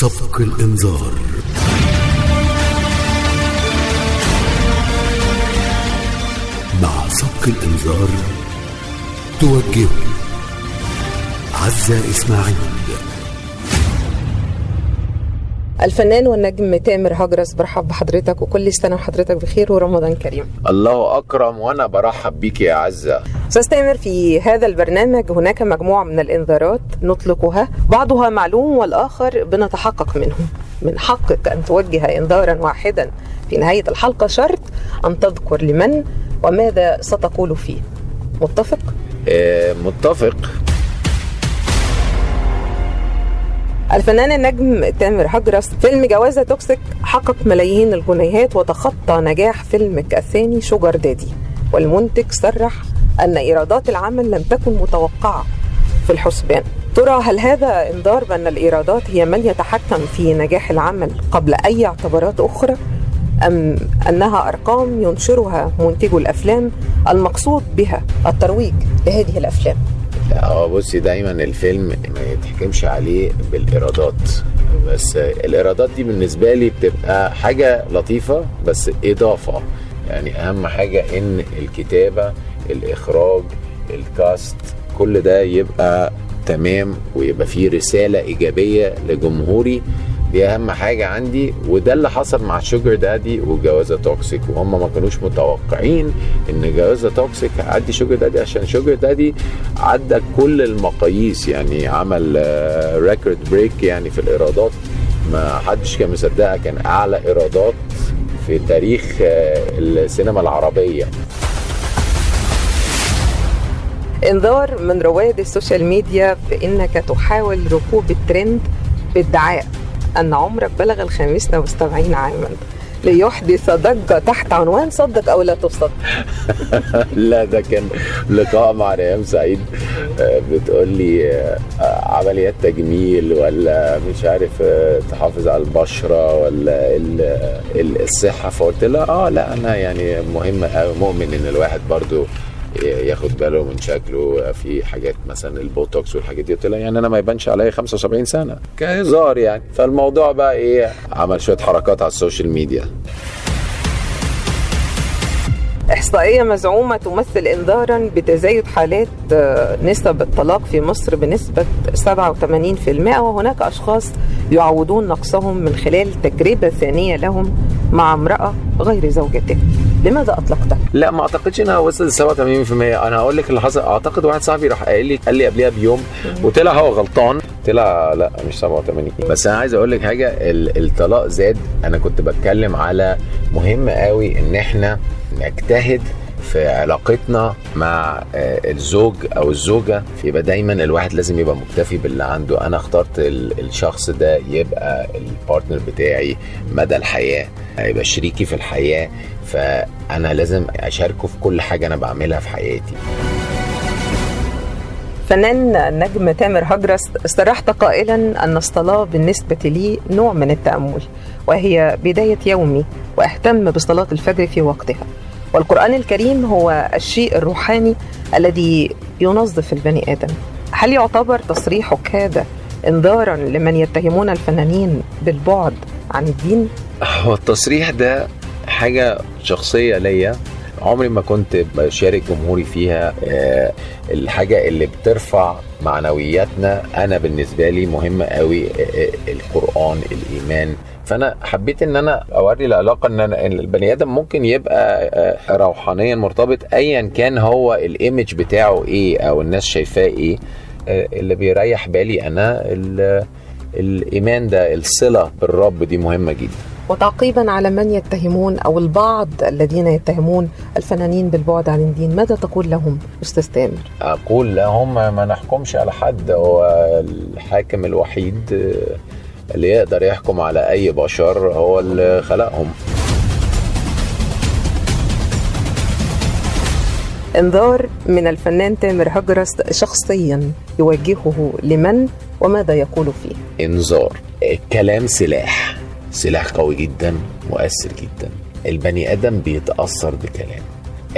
سبق الإنذار. مع سبق الإنذار توجه عزة إسماعيل. الفنان والنجم تامر هجرس، برحب بحضرتك وكل سنة وحضرتك بخير ورمضان كريم. الله أكرم، وأنا برحب بيك يا عزة. أستاذ تامر، في هذا البرنامج هناك مجموعة من الإنذارات نطلقها، بعضها معلوم والآخر بنتحقق منه. من حقك أن توجه إنذارا واحدا في نهاية الحلقة، شرط أن تذكر لمن وماذا ستقول فيه. متفق؟ متفق. الفنان النجم تامر هجرس، فيلم جوازة توكسيك حقق ملايين الجنيهات وتخطى نجاح فيلمك الثاني شوجر دادي، والمنتج صرح أن إيرادات العمل لم تكن متوقعة في الحسبان. ترى هل هذا انذار بأن الإيرادات هي من يتحكم في نجاح العمل قبل أي اعتبارات أخرى، أم أنها أرقام ينشرها منتجو الأفلام المقصود بها الترويج لهذه الأفلام؟ لا، بصي، دايما الفيلم ما يتحكمش عليه بالإيرادات، بس الإيرادات دي بالنسبة لي بتبقى حاجة لطيفة بس إضافة. يعني أهم حاجة إن الكتابة، الإخراج، الكاست، كل ده يبقى تمام ويبقى فيه رسالة إيجابية لجمهوري. دي أهم حاجة عندي، وده اللي حصل مع شوجر دادي وجوازة توكسيك، وهم ما كانوش متوقعين إن جوازة توكسيك عدي شوجر دادي، عشان شوجر دادي عدى كل المقاييس، يعني عمل ريكورد بريك يعني في الإيرادات، ما حدش كان مصدقها. كان أعلى إيرادات في تاريخ السينما العربية. انذار من رواد السوشيال ميديا بأنك تحاول ركوب الترند بادعاء أن عمرك بلغ 75 عاما ليحدث ضجة تحت عنوان صدق أو لا تصدق. لا، ده كان لقاء مع ريهام سعيد، بتقول لي عمليات تجميل ولا مش عارف تحافظ على البشرة ولا الصحة، فقلت لها لا، أنا يعني مؤمن إن الواحد برضو ياخد باله من شكله في حاجات مثلا البوتوكس والحاجات دي. قلت لها يعني انا ما يبانش عليا 75 سنه كهزار يعني. فالموضوع بقى ايه، عمل شويه حركات على السوشيال ميديا. إحصائية مزعومة تمثل إنذارا بتزايد حالات نسب الطلاق في مصر بنسبة 87%، وهناك أشخاص يعوضون نقصهم من خلال تجربة ثانية لهم مع امرأة غير زوجته. لماذا أطلقتها؟ لا، ما أعتقدش إنها وصلت 87%. أنا هقول لك اللي حصل. أعتقد واحد صاحبي راح قال لي قبلها بيوم، وطلع هو غلطان، طلع لا مش 87. بس أنا عايز أقول لك حاجة، الطلاق زاد. أنا كنت بتكلم على مهم قوي إن إحنا نجتهد في علاقتنا مع الزوج او الزوجة. يبقى دايما الواحد لازم يبقى مكتفي باللي عنده. انا اخترت الشخص ده يبقى البارتنر بتاعي مدى الحياة، يبقى شريكي في الحياة، فانا لازم اشاركه في كل حاجة انا بعملها في حياتي. فنان النجم تامر هجرس، استرحت قائلا أن الصلاة بالنسبة لي نوع من التأمل، وهي بداية يومي، وأهتم بصلاة الفجر في وقتها، والقرآن الكريم هو الشيء الروحاني الذي ينظف البني آدم. هل يعتبر تصريحك هذا انذارا لمن يتهمون الفنانين بالبعد عن الدين؟ هو التصريح ده حاجة شخصية ليا، عمري ما كنت بشارك جمهوري فيها. الحاجة اللي بترفع معنوياتنا أنا بالنسبة لي مهمة قوي، القرآن، الإيمان. فأنا حبيت إن أنا أوري العلاقة إن البني آدم ممكن يبقى روحانيا مرتبط أيا كان هو الإيمج بتاعه إيه أو الناس شايفاه إيه. اللي بيريح بالي أنا الإيمان ده، الصلة بالرب دي مهمة جدا. وتعقيبا على من يتهمون أو البعض الذين يتهمون الفنانين بالبعد عن الدين، ماذا تقول لهم أستاذ تامر؟ أقول لهم ما نحكمش على حد. هو الحاكم الوحيد اللي يقدر يحكم على أي بشر هو اللي خلقهم. انذار من الفنان تامر هجرس شخصيا يوجهه لمن وماذا يقول فيه؟ انذار، الكلام سلاح قوي جدا، مؤثر جدا. البني آدم بيتأثر بكلام.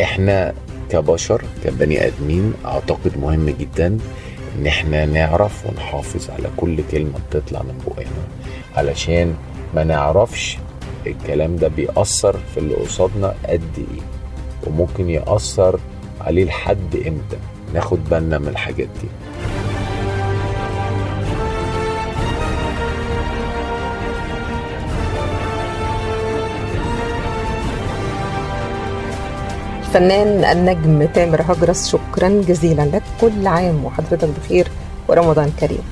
احنا كبشر كبني آدمين اعتقد مهم جدا ان احنا نعرف ونحافظ على كل كلمة بتطلع من بقنا، علشان ما نعرفش الكلام ده بيأثر في اللي قصادنا قد ايه، وممكن يأثر عليه لحد امتى. ناخد بالنا من الحاجات دي. الفنان النجم تامر هجرس، شكرا جزيلا لك، كل عام وحضرتك بخير ورمضان كريم.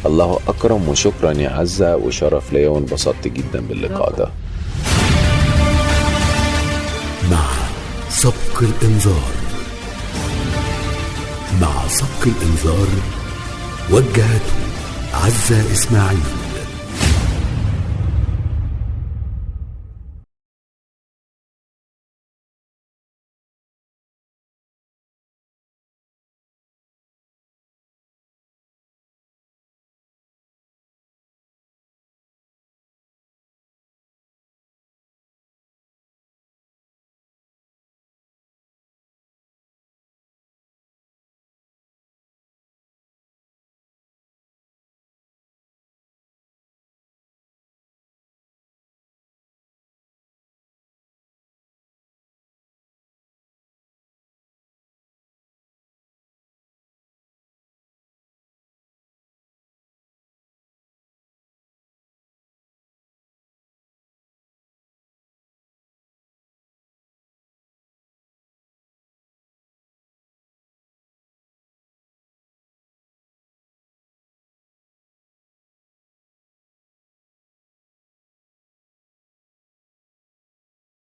الله أكرم، وشكرا يا عزة، وشرف ليا وانبسطت جدا باللقاء ده. مع سبق الإنذار. مع سبق الإنذار وجهته عزة إسماعيل.